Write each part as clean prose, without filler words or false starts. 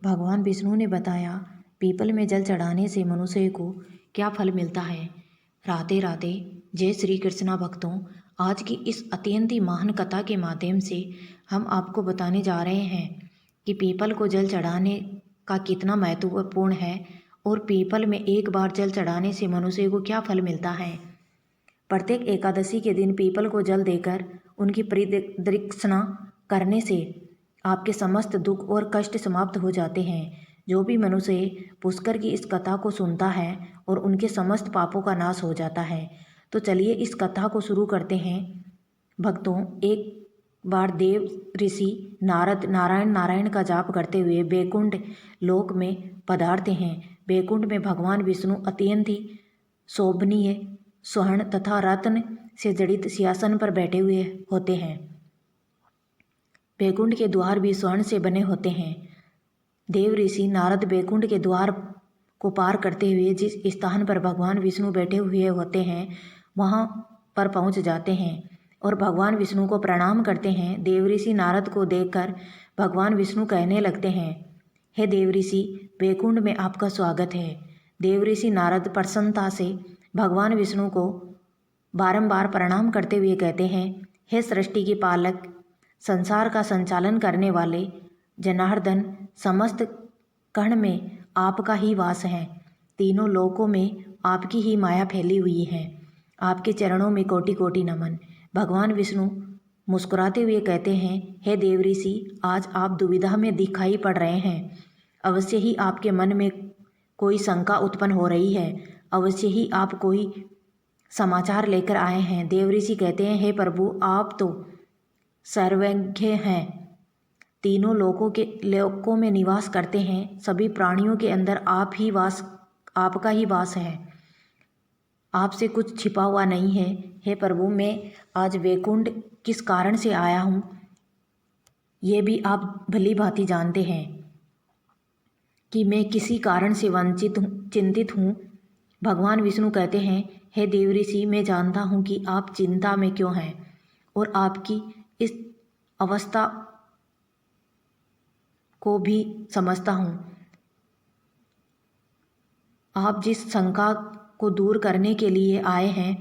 भगवान विष्णु ने बताया, पीपल में जल चढ़ाने से मनुष्य को क्या फल मिलता है। राधे राधे। जय श्री कृष्णा भक्तों, आज की इस अत्यंत ही महान कथा के माध्यम से हम आपको बताने जा रहे हैं कि पीपल को जल चढ़ाने का कितना महत्वपूर्ण है और पीपल में एक बार जल चढ़ाने से मनुष्य को क्या फल मिलता है। प्रत्येक एकादशी के दिन पीपल को जल देकर उनकी प्रदक्षिणा करने से आपके समस्त दुख और कष्ट समाप्त हो जाते हैं। जो भी मनुष्य पुष्कर की इस कथा को सुनता है और उनके समस्त पापों का नाश हो जाता है। तो चलिए इस कथा को शुरू करते हैं। भक्तों, एक बार देव ऋषि नारद नारायण नारायण का जाप करते हुए बैकुंठ लोक में पधारते हैं। बैकुंठ में भगवान विष्णु अत्यंत ही शोभनीय स्वर्ण तथा रत्न से जड़ित सिंहासन पर बैठे हुए होते हैं। बैकुंठ के द्वार भी स्वर्ण से बने होते हैं। देव ऋषि नारद बैकुंठ के द्वार को पार करते हुए जिस स्थान पर भगवान विष्णु बैठे हुए होते हैं वहाँ पर पहुँच जाते हैं और भगवान विष्णु को प्रणाम करते हैं। देव ऋषि नारद को देखकर भगवान विष्णु कहने लगते हैं, हे देव ऋषि, बैकुंठ में आपका स्वागत है। देव ऋषि नारद प्रसन्नता से भगवान विष्णु को बारंबार प्रणाम करते हुए कहते हैं, हे सृष्टि के पालक, संसार का संचालन करने वाले जनार्दन, समस्त कण में आपका ही वास है। तीनों लोकों में आपकी ही माया फैली हुई है। आपके चरणों में कोटि कोटि नमन। भगवान विष्णु मुस्कुराते हुए कहते हैं, हे देव ऋषि, आज आप दुविधा में दिखाई पड़ रहे हैं। अवश्य ही आपके मन में कोई शंका उत्पन्न हो रही है। अवश्य ही आप कोई समाचार लेकर आए हैं। देव ऋषि कहते हैं, हे प्रभु, आप तो सर्वज्ञ हैं, तीनों लोकों में निवास करते हैं। सभी प्राणियों के अंदर आपका ही वास है। आपसे कुछ छिपा हुआ नहीं है। हे प्रभु, मैं आज वैकुंठ किस कारण से आया हूँ ये भी आप भली भांति जानते हैं कि मैं किसी कारण से चिंतित हूँ। भगवान विष्णु कहते हैं, हे देव ऋषि, मैं जानता हूँ कि आप चिंता में क्यों हैं और आपकी इस अवस्था को भी समझता हूँ। आप जिस शंका को दूर करने के लिए आए हैं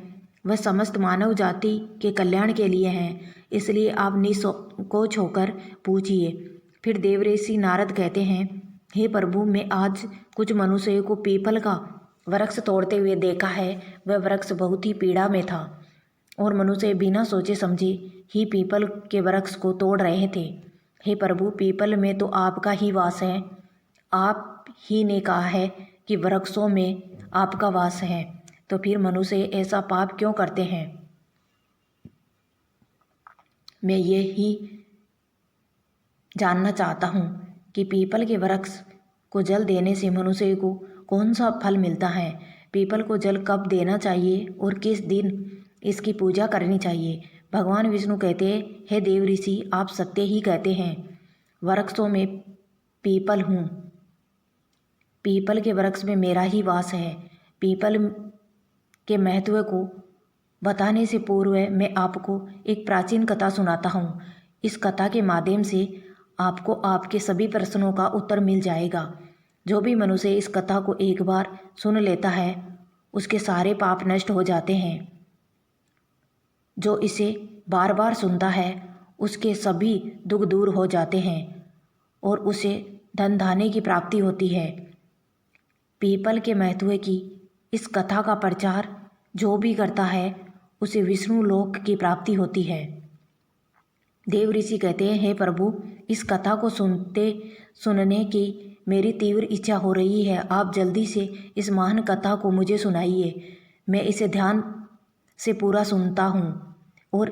वह समस्त मानव जाति के कल्याण के लिए हैं, इसलिए आप निसंकोच होकर पूछिए। फिर देव ऋषि नारद कहते हैं, हे प्रभु, मैं आज कुछ मनुष्यों को पीपल का वृक्ष तोड़ते हुए देखा है। वह वृक्ष बहुत ही पीड़ा में था और मनुष्य बिना सोचे समझे ही पीपल के वृक्ष को तोड़ रहे थे। हे प्रभु, पीपल में तो आपका ही वास है। आप ही ने कहा है कि वृक्षों में आपका वास है, तो फिर मनुष्य ऐसा पाप क्यों करते हैं। मैं ये ही जानना चाहता हूँ कि पीपल के वृक्ष को जल देने से मनुष्य को कौन सा फल मिलता है। पीपल को जल कब देना चाहिए और किस दिन इसकी पूजा करनी चाहिए। भगवान विष्णु कहते हैं, हे देव ऋषि, आप सत्य ही कहते हैं। वृक्षों में पीपल हूँ। पीपल के वृक्ष में मेरा ही वास है। पीपल के महत्व को बताने से पूर्व मैं आपको एक प्राचीन कथा सुनाता हूँ। इस कथा के माध्यम से आपको आपके सभी प्रश्नों का उत्तर मिल जाएगा। जो भी मनुष्य इस कथा को एक बार सुन लेता है उसके सारे पाप नष्ट हो जाते हैं। जो इसे बार बार सुनता है उसके सभी दुख दूर हो जाते हैं और उसे धन धान्य की प्राप्ति होती है। पीपल के महत्व की इस कथा का प्रचार जो भी करता है उसे विष्णु लोक की प्राप्ति होती है। देव ऋषि कहते हैं, हे प्रभु, इस कथा को सुनने की मेरी तीव्र इच्छा हो रही है। आप जल्दी से इस महान कथा को मुझे सुनाइए। मैं इसे ध्यान से पूरा सुनता हूँ और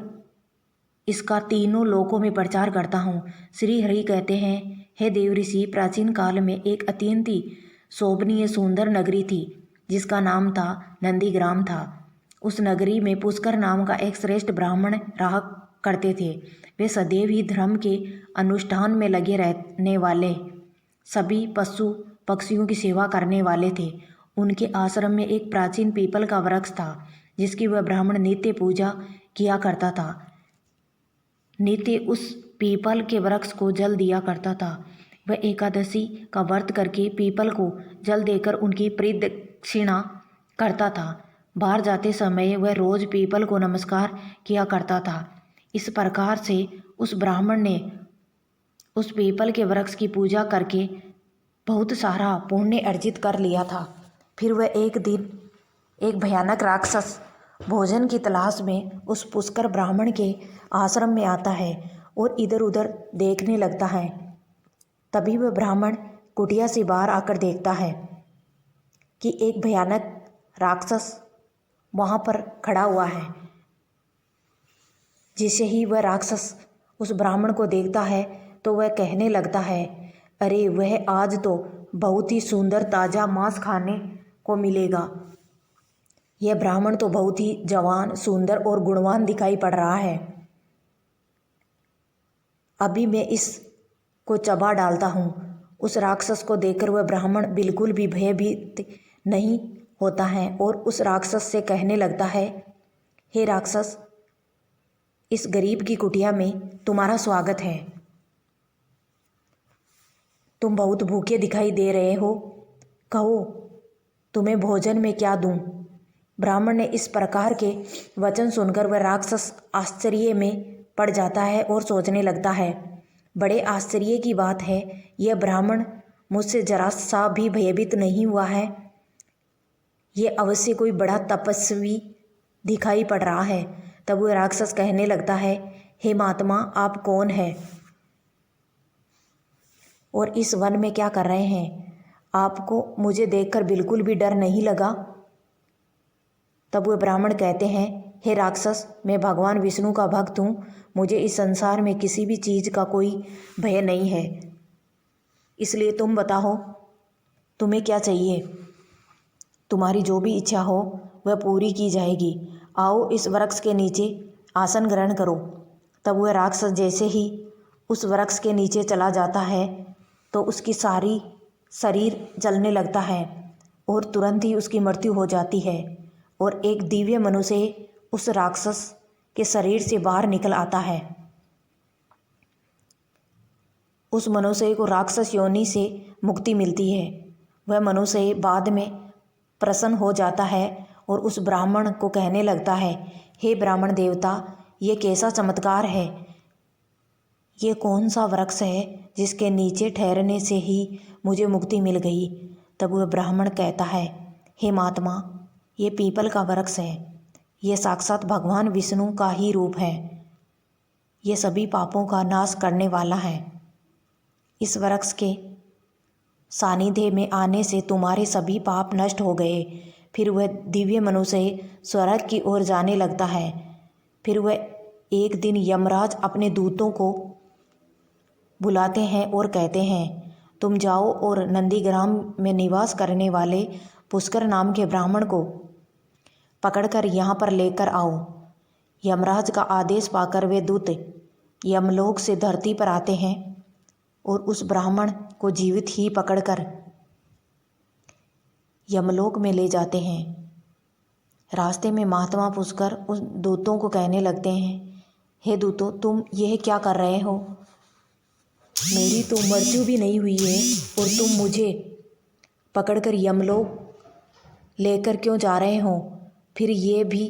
इसका तीनों लोकों में प्रचार करता हूँ। श्री हरि कहते हैं, हे देव ऋषि, प्राचीन काल में एक अत्यंत ही शोभनीय सुंदर नगरी थी जिसका नाम था नंदीग्राम था। उस नगरी में पुष्कर नाम का एक श्रेष्ठ ब्राह्मण रहा करते थे। वे सदैव ही धर्म के अनुष्ठान में लगे रहने वाले, सभी पशु पक्षियों की सेवा करने वाले थे। उनके आश्रम में एक प्राचीन पीपल का वृक्ष था जिसकी वह ब्राह्मण नित्य पूजा किया करता था। नित्य उस पीपल के वृक्ष को जल दिया करता था। वह एकादशी का व्रत करके पीपल को जल देकर उनकी प्रदक्षिणा करता था। बाहर जाते समय वह रोज पीपल को नमस्कार किया करता था। इस प्रकार से उस ब्राह्मण ने उस पीपल के वृक्ष की पूजा करके बहुत सारा पुण्य अर्जित कर लिया था। फिर वह एक दिन एक भयानक राक्षस भोजन की तलाश में उस पुष्कर ब्राह्मण के आश्रम में आता है और इधर उधर देखने लगता है। तभी वह ब्राह्मण कुटिया से बाहर आकर देखता है कि एक भयानक राक्षस वहाँ पर खड़ा हुआ है। जैसे ही वह राक्षस उस ब्राह्मण को देखता है तो वह कहने लगता है, अरे वह आज तो बहुत ही सुंदर ताज़ा मांस खाने को मिलेगा। यह ब्राह्मण तो बहुत ही जवान, सुंदर और गुणवान दिखाई पड़ रहा है। अभी मैं इसको चबा डालता हूँ। उस राक्षस को देखकर वह ब्राह्मण बिल्कुल भी भयभीत नहीं होता है और उस राक्षस से कहने लगता है, हे राक्षस, इस गरीब की कुटिया में तुम्हारा स्वागत है। तुम बहुत भूखे दिखाई दे रहे हो, कहो तुम्हें भोजन में क्या दूं? ब्राह्मण ने इस प्रकार के वचन सुनकर वह राक्षस आश्चर्य में पड़ जाता है और सोचने लगता है, बड़े आश्चर्य की बात है, यह ब्राह्मण मुझसे जरा सा भी भयभीत नहीं हुआ है। यह अवश्य कोई बड़ा तपस्वी दिखाई पड़ रहा है। तब वह राक्षस कहने लगता है, हे महात्मा, आप कौन हैं और इस वन में क्या कर रहे हैं? आपको मुझे देखकर बिल्कुल भी डर नहीं लगा? तब वह ब्राह्मण कहते हैं, हे राक्षस, मैं भगवान विष्णु का भक्त हूँ। मुझे इस संसार में किसी भी चीज़ का कोई भय नहीं है। इसलिए तुम बताओ, तुम्हें क्या चाहिए? तुम्हारी जो भी इच्छा हो वह पूरी की जाएगी। आओ इस वृक्ष के नीचे आसन ग्रहण करो। तब वह राक्षस जैसे ही उस वृक्ष के नीचे चला जाता है तो उसकी सारी शरीर जलने लगता है और तुरंत ही उसकी मृत्यु हो जाती है और एक दिव्य मनुष्य उस राक्षस के शरीर से बाहर निकल आता है। उस मनुष्य को राक्षस योनि से मुक्ति मिलती है। वह मनुष्य बाद में प्रसन्न हो जाता है और उस ब्राह्मण को कहने लगता है, हे ब्राह्मण देवता, ये कैसा चमत्कार है? ये कौन सा वृक्ष है जिसके नीचे ठहरने से ही मुझे मुक्ति मिल गई? तब वह ब्राह्मण कहता है, हे महात्मा, ये पीपल का वृक्ष है। ये साक्षात भगवान विष्णु का ही रूप है। ये सभी पापों का नाश करने वाला है। इस वृक्ष के सानिध्य में आने से तुम्हारे सभी पाप नष्ट हो गए। फिर वह दिव्य मनुष्य स्वर्ग की ओर जाने लगता है। फिर वह एक दिन यमराज अपने दूतों को बुलाते हैं और कहते हैं, तुम जाओ और नंदीग्राम में निवास करने वाले पुष्कर नाम के ब्राह्मण को पकड़कर यहाँ पर लेकर आओ। यमराज का आदेश पाकर वे दूत यमलोक से धरती पर आते हैं और उस ब्राह्मण को जीवित ही पकड़कर यमलोक में ले जाते हैं। रास्ते में महात्मा पुष्कर उस दूतों को कहने लगते हैं, हे दूतों, तुम यह क्या कर रहे हो? मेरी तो मृत्यु भी नहीं हुई है और तुम मुझे पकड़कर यमलोक लेकर क्यों जा रहे हो? फिर ये भी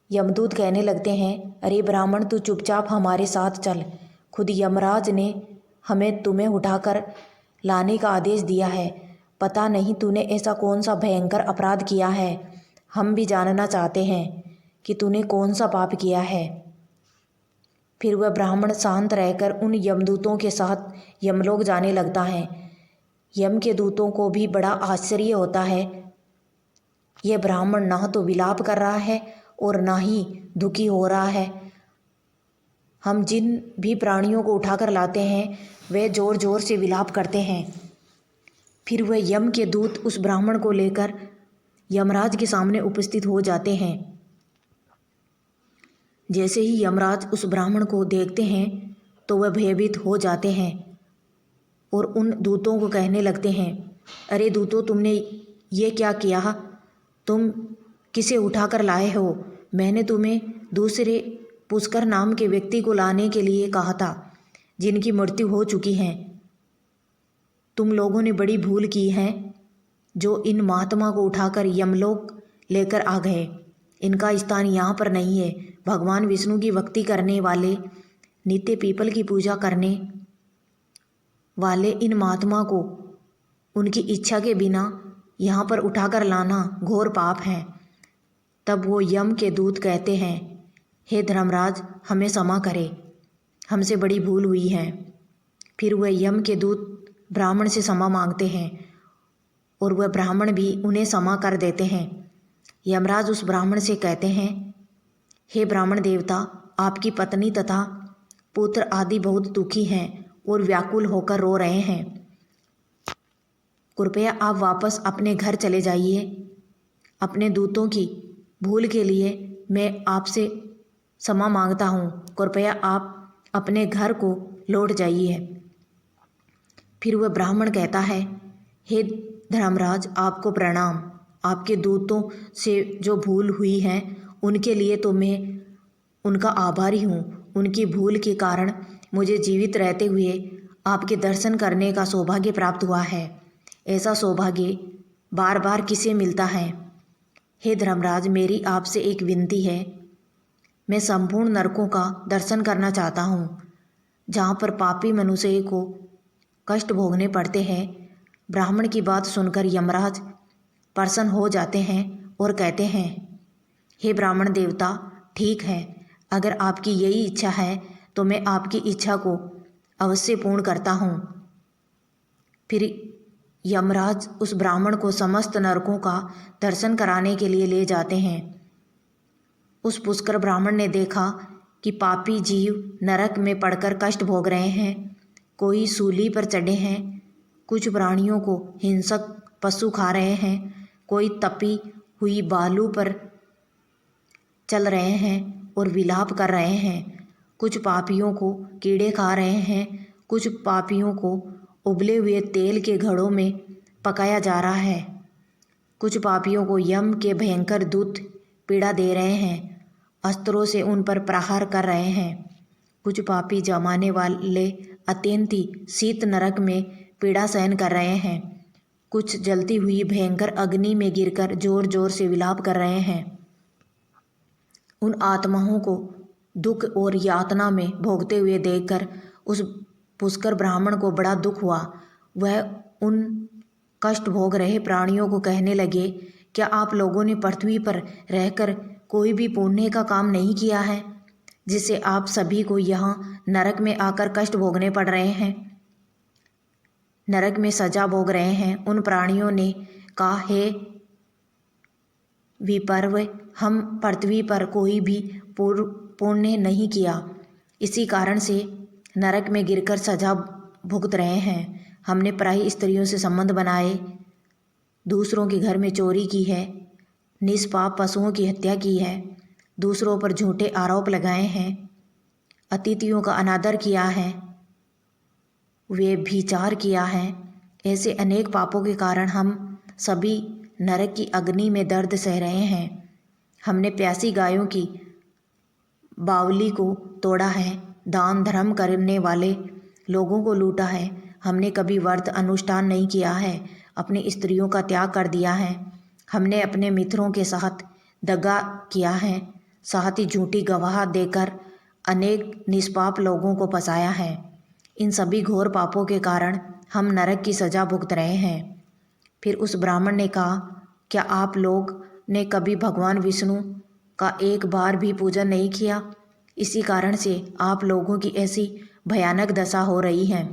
यमदूत कहने लगते हैं, अरे ब्राह्मण, तू चुपचाप हमारे साथ चल। खुद यमराज ने हमें तुम्हें उठाकर लाने का आदेश दिया है। पता नहीं तूने ऐसा कौन सा भयंकर अपराध किया है। हम भी जानना चाहते हैं कि तूने कौन सा पाप किया है। फिर वह ब्राह्मण शांत रहकर उन यमदूतों के साथ यमलोक जाने लगता है। यम के दूतों को भी बड़ा आश्चर्य होता है। यह ब्राह्मण ना तो विलाप कर रहा है और ना ही दुखी हो रहा है। हम जिन भी प्राणियों को उठाकर लाते हैं वे जोर जोर से विलाप करते हैं। फिर वह यम के दूत उस ब्राह्मण को लेकर यमराज के सामने उपस्थित हो जाते हैं। जैसे ही यमराज उस ब्राह्मण को देखते हैं तो वह भयभीत हो जाते हैं और उन दूतों को कहने लगते हैं, अरे दूतों, तुमने ये क्या किया? तुम किसे उठाकर लाए हो? मैंने तुम्हें दूसरे पुष्कर नाम के व्यक्ति को लाने के लिए कहा था जिनकी मृत्यु हो चुकी है। तुम लोगों ने बड़ी भूल की है जो इन महात्मा को उठाकर यमलोक लेकर आ गए। इनका स्थान यहाँ पर नहीं है। भगवान विष्णु की भक्ति करने वाले, नित्य पीपल की पूजा करने वाले इन महात्मा को उनकी इच्छा के बिना यहाँ पर उठाकर लाना घोर पाप है। तब वो यम के दूत कहते हैं, हे धर्मराज, हमें क्षमा करे, हमसे बड़ी भूल हुई है। फिर वह यम के दूत ब्राह्मण से क्षमा मांगते हैं और वह ब्राह्मण भी उन्हें क्षमा कर देते हैं। यमराज उस ब्राह्मण से कहते हैं, हे ब्राह्मण देवता, आपकी पत्नी तथा पुत्र आदि बहुत दुखी हैं और व्याकुल होकर रो रहे हैं। कृपया आप वापस अपने घर चले जाइए। अपने दूतों की भूल के लिए मैं आपसे क्षमा मांगता हूँ। कृपया आप अपने घर को लौट जाइए। फिर वह ब्राह्मण कहता है, हे धर्मराज, आपको प्रणाम। आपके दूतों से जो भूल हुई है उनके लिए तो मैं उनका आभारी हूँ। उनकी भूल के कारण मुझे जीवित रहते हुए आपके दर्शन करने का सौभाग्य प्राप्त हुआ है। ऐसा सौभाग्य बार बार किसे मिलता है। हे धर्मराज, मेरी आपसे एक विनती है। मैं संपूर्ण नरकों का दर्शन करना चाहता हूँ, जहाँ पर पापी मनुष्य को कष्ट भोगने पड़ते हैं। ब्राह्मण की बात सुनकर यमराज प्रसन्न हो जाते हैं और कहते हैं, हे ब्राह्मण देवता, ठीक है, अगर आपकी यही इच्छा है तो मैं आपकी इच्छा को अवश्य पूर्ण करता हूँ। फिर यमराज उस ब्राह्मण को समस्त नरकों का दर्शन कराने के लिए ले जाते हैं। उस पुष्कर ब्राह्मण ने देखा कि पापी जीव नरक में पड़कर कष्ट भोग रहे हैं। कोई सूली पर चढ़े हैं, कुछ प्राणियों को हिंसक पशु खा रहे हैं, कोई तपी हुई बालू पर चल रहे हैं और विलाप कर रहे हैं। कुछ पापियों को कीड़े खा रहे हैं, कुछ पापियों को उबले हुए तेल के घड़ों में पकाया जा रहा है, कुछ पापियों को यम के भयंकर दूत पीड़ा दे रहे हैं, अस्त्रों से उन पर प्रहार कर रहे हैं। कुछ पापी जमाने वाले अत्यंत ही शीत नरक में पीड़ा सहन कर रहे हैं। कुछ जलती हुई भयंकर अग्नि में गिरकर जोर जोर से विलाप कर रहे हैं। उन आत्माओं को दुख और यातना में भोगते हुए देखकर उस पुष्कर ब्राह्मण को बड़ा दुख हुआ। वह उन कष्ट भोग रहे प्राणियों को कहने लगे, क्या आप लोगों ने पृथ्वी पर रहकर कोई भी पुण्य का काम नहीं किया है, जिससे आप सभी को यहाँ नरक में आकर कष्ट भोगने पड़ रहे हैं, नरक में सजा भोग रहे हैं। उन प्राणियों ने कहा, हे विपर्व, हम पृथ्वी पर कोई भी पुण्य नहीं किया, इसी कारण से नरक में गिरकर सजा भुगत रहे हैं। हमने पराई स्त्रियों से संबंध बनाए, दूसरों के घर में चोरी की है, निष्पाप पशुओं की हत्या की है, दूसरों पर झूठे आरोप लगाए हैं, अतिथियों का अनादर किया है, व्यभिचार किया है। ऐसे अनेक पापों के कारण हम सभी नरक की अग्नि में दर्द सह रहे हैं। हमने प्यासी गायों की बावली को तोड़ा है, दान धर्म करने वाले लोगों को लूटा है, हमने कभी व्रत अनुष्ठान नहीं किया है, अपनी स्त्रियों का त्याग कर दिया है, हमने अपने मित्रों के साथ दगा किया है, साथ ही झूठी गवाह देकर अनेक निष्पाप लोगों को फंसाया है। इन सभी घोर पापों के कारण हम नरक की सजा भुगत रहे हैं। फिर उस ब्राह्मण ने कहा, क्या आप लोग ने कभी भगवान विष्णु का एक बार भी पूजन नहीं किया? इसी कारण से आप लोगों की ऐसी भयानक दशा हो रही है।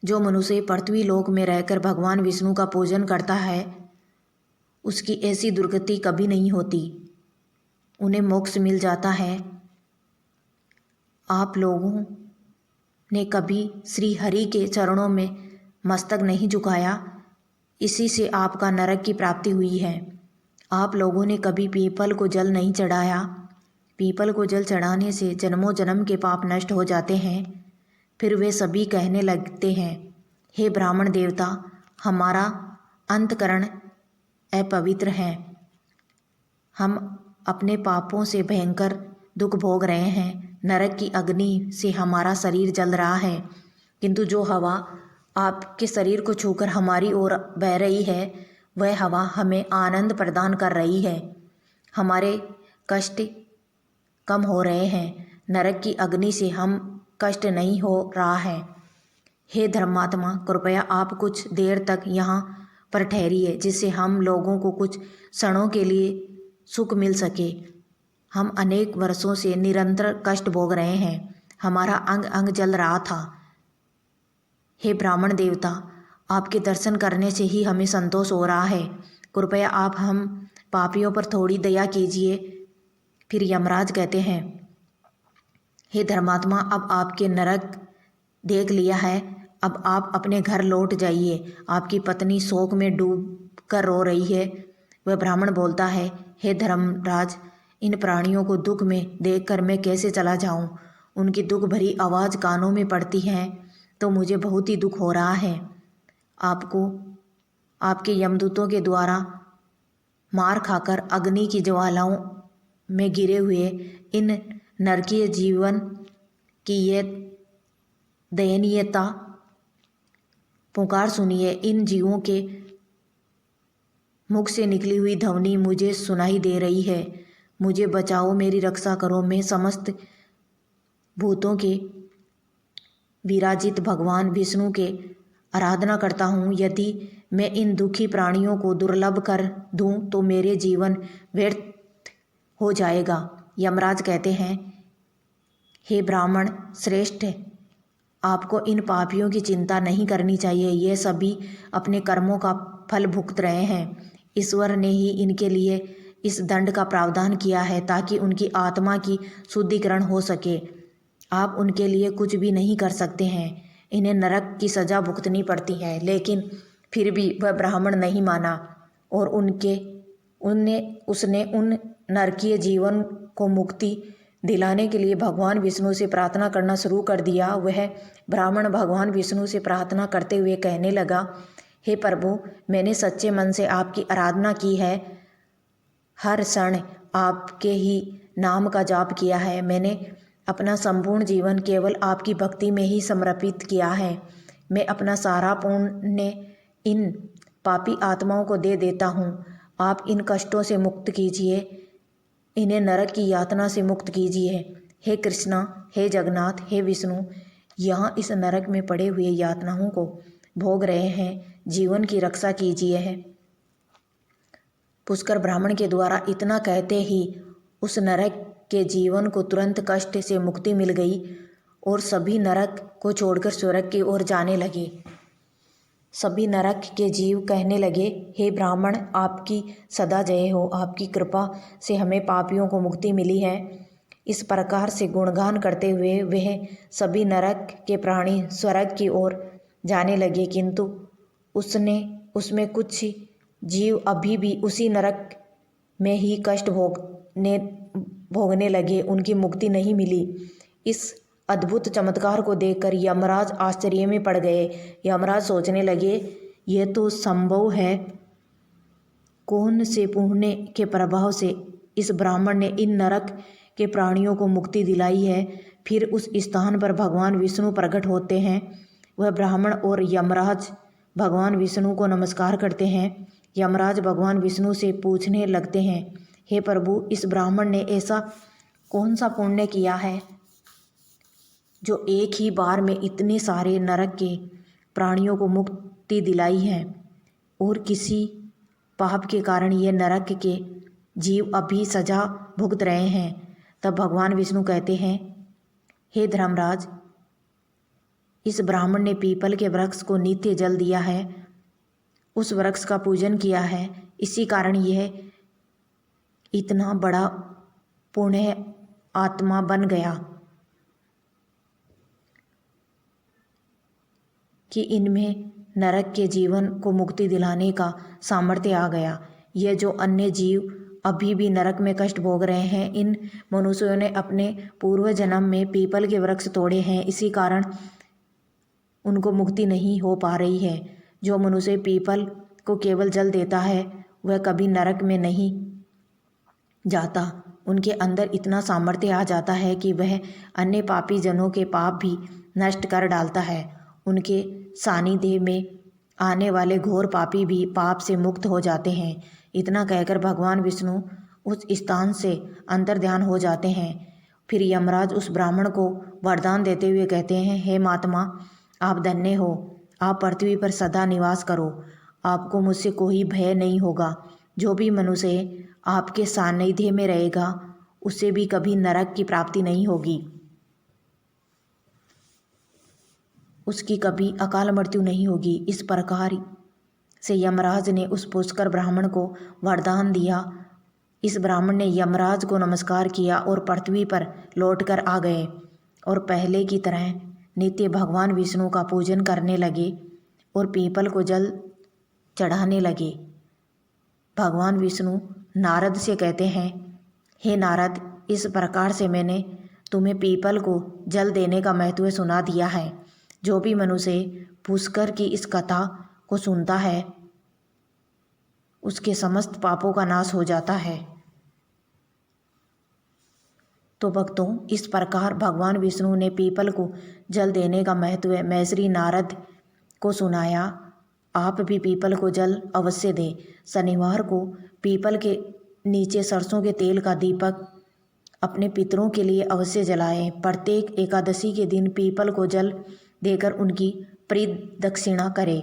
जो मनुष्य पृथ्वी लोक में रहकर भगवान विष्णु का पूजन करता है, उसकी ऐसी दुर्गति कभी नहीं होती, उन्हें मोक्ष मिल जाता है। आप लोगों ने कभी श्री हरि के चरणों में मस्तक नहीं झुकाया, इसी से आपका नरक की प्राप्ति हुई है। आप लोगों ने कभी पीपल को जल नहीं चढ़ाया, पीपल को जल चढ़ाने से जन्मों जन्म के पाप नष्ट हो जाते हैं। फिर वे सभी कहने लगते हैं, हे ब्राह्मण देवता, हमारा अंतकरण अपवित्र है, हम अपने पापों से भयंकर दुख भोग रहे हैं, नरक की अग्नि से हमारा शरीर जल रहा है, किंतु जो हवा आपके शरीर को छूकर हमारी ओर बह रही है वह हवा हमें आनंद प्रदान कर रही है। हमारे कष्ट कम हो रहे हैं। नरक की अग्नि से हम कष्ट नहीं हो रहा है। हे धर्मात्मा, कृपया आप कुछ देर तक यहाँ पर ठहरिए जिससे हम लोगों को कुछ क्षणों के लिए सुख मिल सके। हम अनेक वर्षों से निरंतर कष्ट भोग रहे हैं। हमारा अंग अंग जल रहा था। हे ब्राह्मण देवता, आपके दर्शन करने से ही हमें संतोष हो रहा है। कृपया आप हम पापियों पर थोड़ी दया कीजिए। फिर यमराज कहते हैं, हे धर्मात्मा, अब आपके नरक देख लिया है, अब आप अपने घर लौट जाइए। आपकी पत्नी शोक में डूब कर रो रही है। वह ब्राह्मण बोलता है, हे धर्मराज, इन प्राणियों को दुख में देखकर मैं कैसे चला जाऊं? उनकी दुख भरी आवाज़ कानों में पड़ती है तो मुझे बहुत ही दुख हो रहा है। आपको आपके यमदूतों के द्वारा मार खाकर अग्नि की ज्वालाओं में गिरे हुए इन नरकीय जीवन की ये दयनीयता पुकार सुनिए। इन जीवों के मुख से निकली हुई ध्वनि मुझे सुनाई दे रही है। मुझे बचाओ, मेरी रक्षा करो। मैं समस्त भूतों के विराजित भगवान विष्णु के आराधना करता हूँ। यदि मैं इन दुखी प्राणियों को दुर्लभ कर दूँ तो मेरे जीवन व्यर्थ हो जाएगा। यमराज कहते हैं, हे ब्राह्मण श्रेष्ठ, आपको इन पापियों की चिंता नहीं करनी चाहिए। ये सभी अपने कर्मों का फल भुगत रहे हैं। ईश्वर ने ही इनके लिए इस दंड का प्रावधान किया है ताकि उनकी आत्मा की शुद्धिकरण हो सके। आप उनके लिए कुछ भी नहीं कर सकते हैं। इन्हें नरक की सज़ा भुगतनी पड़ती है। लेकिन फिर भी वह ब्राह्मण नहीं माना और उसने उन नरकीय जीवन को मुक्ति दिलाने के लिए भगवान विष्णु से प्रार्थना करना शुरू कर दिया। वह ब्राह्मण भगवान विष्णु से प्रार्थना करते हुए कहने लगा, हे प्रभु, मैंने सच्चे मन से आपकी आराधना की है। हर क्षण आपके ही नाम का जाप किया है। मैंने अपना संपूर्ण जीवन केवल आपकी भक्ति में ही समर्पित किया है। मैं अपना सारा पुण्य इन पापी आत्माओं को दे देता हूँ। आप इन कष्टों से मुक्त कीजिए, इन्हें नरक की यातना से मुक्त कीजिए। हे कृष्णा, हे जगन्नाथ, हे विष्णु, यहाँ इस नरक में पड़े हुए यातनाओं को भोग रहे हैं, जीवन की रक्षा कीजिए है। पुष्कर ब्राह्मण के द्वारा इतना कहते ही उस नरक के जीवन को तुरंत कष्ट से मुक्ति मिल गई और सभी नरक को छोड़कर स्वर्ग की ओर जाने लगे। सभी नरक के जीव कहने लगे, हे ब्राह्मण, आपकी सदा जय हो। आपकी कृपा से हमें पापियों को मुक्ति मिली है। इस प्रकार से गुणगान करते हुए वह सभी नरक के प्राणी स्वर्ग की ओर जाने लगे, किंतु उसमें कुछ जीव अभी भी उसी नरक में ही कष्ट भोगने लगे। उनकी मुक्ति नहीं मिली। इस अद्भुत चमत्कार को देखकर यमराज आश्चर्य में पड़ गए। यमराज सोचने लगे, यह तो संभव है। कौन से पुण्य के प्रभाव से इस ब्राह्मण ने इन नरक के प्राणियों को मुक्ति दिलाई है। फिर उस स्थान पर भगवान विष्णु प्रकट होते हैं। वह ब्राह्मण और यमराज भगवान विष्णु को नमस्कार करते हैं। यमराज भगवान विष्णु से पूछने लगते हैं, हे प्रभु, इस ब्राह्मण ने ऐसा कौन सा पुण्य किया है जो एक ही बार में इतने सारे नरक के प्राणियों को मुक्ति दिलाई है और किसी पाप के कारण ये नरक के जीव अभी सजा भुगत रहे हैं। तब भगवान विष्णु कहते हैं, हे धर्मराज, इस ब्राह्मण ने पीपल के वृक्ष को नित्य जल दिया है, उस वृक्ष का पूजन किया है, इसी कारण यह इतना बड़ा पुण्य आत्मा बन गया कि इनमें नरक के जीवन को मुक्ति दिलाने का सामर्थ्य आ गया। ये जो अन्य जीव अभी भी नरक में कष्ट भोग रहे हैं, इन मनुष्यों ने अपने पूर्व जन्म में पीपल के वृक्ष तोड़े हैं, इसी कारण उनको मुक्ति नहीं हो पा रही है। जो मनुष्य पीपल को केवल जल देता है वह कभी नरक में नहीं जाता। उनके अंदर इतना सामर्थ्य आ जाता है कि वह अन्य पापी जनों के पाप भी नष्ट कर डालता है उनके सानिध्य में आने वाले घोर पापी भी पाप से मुक्त हो जाते हैं। इतना कहकर भगवान विष्णु उस स्थान से अंतर्ध्यान हो जाते हैं। फिर यमराज उस ब्राह्मण को वरदान देते हुए कहते हैं, हे महात्मा, आप धन्य हो, आप पृथ्वी पर सदा निवास करो, आपको मुझसे कोई भय नहीं होगा। जो भी मनुष्य आपके सानिध्य में रहेगा उसे भी कभी नरक की प्राप्ति नहीं होगी, उसकी कभी अकाल मृत्यु नहीं होगी। इस प्रकार से यमराज ने उस पुष्कर ब्राह्मण को वरदान दिया। इस ब्राह्मण ने यमराज को नमस्कार किया और पृथ्वी पर लौटकर आ गए और पहले की तरह नित्य भगवान विष्णु का पूजन करने लगे और पीपल को जल चढ़ाने लगे। भगवान विष्णु नारद से कहते हैं, हे नारद, इस प्रकार से मैंने तुम्हें पीपल को जल देने का महत्व सुना दिया है। जो भी मनुष्य पुष्कर की इस कथा को सुनता है उसके समस्त पापों का नाश हो जाता है। तो भक्तों, इस प्रकार भगवान विष्णु ने पीपल को जल देने का महत्व महर्षि नारद को सुनाया। आप भी पीपल को जल अवश्य दें। शनिवार को पीपल के नीचे सरसों के तेल का दीपक अपने पितरों के लिए अवश्य जलाएं। प्रत्येक एकादशी के दिन पीपल को जल देकर उनकी प्रदक्षिणा करें।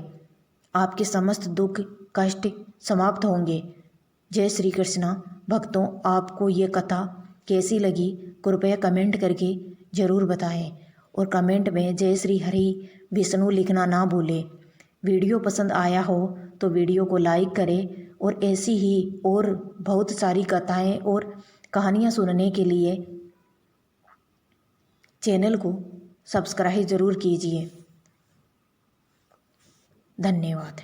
आपके समस्त दुख कष्ट समाप्त होंगे। जय श्री कृष्णा। भक्तों, आपको ये कथा कैसी लगी कृपया कमेंट करके ज़रूर बताएं और कमेंट में जय श्री हरि विष्णु लिखना ना भूलें। वीडियो पसंद आया हो तो वीडियो को लाइक करें और ऐसी ही और बहुत सारी कथाएं और कहानियां सुनने के लिए चैनल को सब्सक्राइब ज़रूर कीजिए। धन्यवाद।